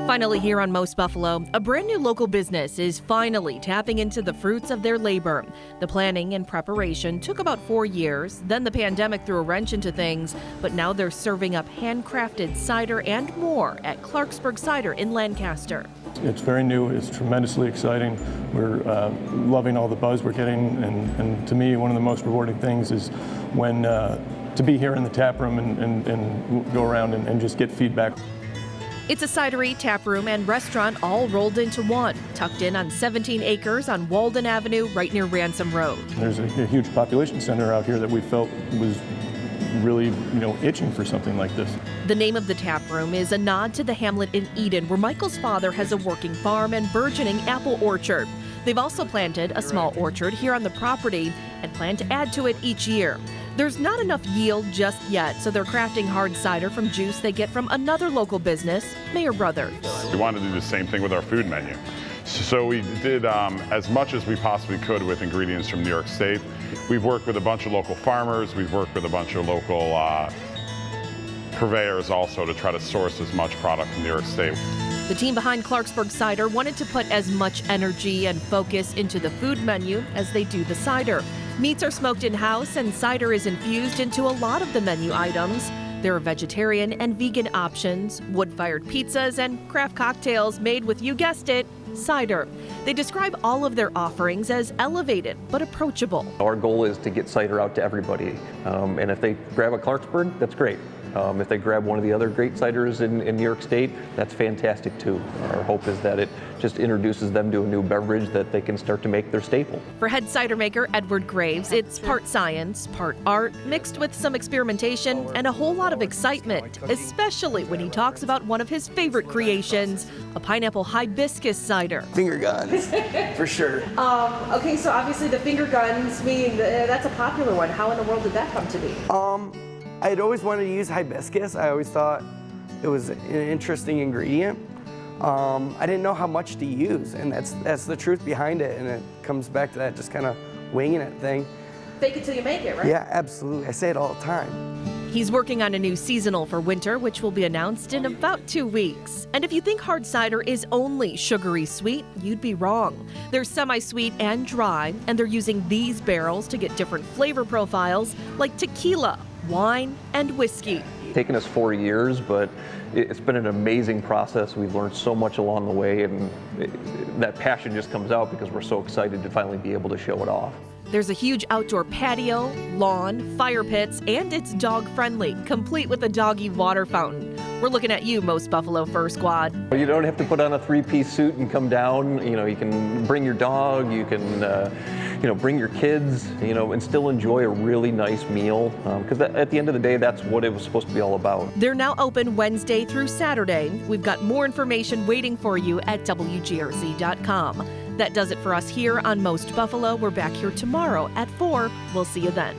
Finally here on Most Buffalo, a brand new local business is finally tapping into the fruits of their labor. The planning and preparation took about 4 years, then the pandemic threw a wrench into things, but now they're serving up handcrafted cider and more at Clarksburg Cider in Lancaster. It's very new, it's tremendously exciting. We're loving all the buzz we're getting, and to me, one of the most rewarding things is when to be here in the tap room and go around and just get feedback. It's a cidery, tap room, and restaurant all rolled into one, tucked in on 17 acres on Walden Avenue, right near Ransom Road. There's a huge population center out here that we felt was really, itching for something like this. The name of the tap room is a nod to the hamlet in Eden, where Michael's father has a working farm and burgeoning apple orchard. They've also planted a small orchard here on the property and plan to add to it each year. There's not enough yield just yet, so they're crafting hard cider from juice they get from another local business, Mayer Brothers. We wanted to do the same thing with our food menu. So we did as much as we possibly could with ingredients from New York State. We've worked with a bunch of local farmers. We've worked with a bunch of local purveyors also to try to source as much product from New York State. The team behind Clarksburg Cider wanted to put as much energy and focus into the food menu as they do the cider. Meats are smoked in-house and cider is infused into a lot of the menu items. There are vegetarian and vegan options, wood-fired pizzas, and craft cocktails made with, you guessed it, cider. They describe all of their offerings as elevated but approachable. Our goal is to get cider out to everybody, and if they grab a Clarksburg, that's great. If they grab one of the other great ciders in New York State, that's fantastic too. Our hope is that it just introduces them to a new beverage that they can start to make their staple. For head cider maker Edward Graves, it's part science, part art, mixed with some experimentation and a whole lot of excitement, especially when he talks about one of his favorite creations, a pineapple hibiscus cider. Finger guns, for sure. Okay, so obviously the finger guns, that's a popular one. How in the world did that come to be? I'd always wanted to use hibiscus. I always thought it was an interesting ingredient. I didn't know how much to use, and that's the truth behind it, and it comes back to that just kind of winging it thing. Fake it till you make it, right? Yeah, absolutely. I say it all the time. He's working on a new seasonal for winter, which will be announced in about 2 weeks. And if you think hard cider is only sugary sweet, you'd be wrong. They're semi-sweet and dry, and they're using these barrels to get different flavor profiles like tequila, wine, and whiskey. It's taken us 4 years, but it's been an amazing process. We've learned so much along the way, and that passion just comes out because we're so excited to finally be able to show it off. There's a huge outdoor patio, lawn, fire pits, and it's dog-friendly, complete with a doggy water fountain. We're looking at you, Most Buffalo Fur Squad. You don't have to put on a 3-piece suit and come down. You can bring your dog, you can bring your kids, and still enjoy a really nice meal. Because at the end of the day, that's what it was supposed to be all about. They're now open Wednesday through Saturday. We've got more information waiting for you at WGRZ.com. That does it for us here on Most Buffalo. We're back here tomorrow at 4. We'll see you then.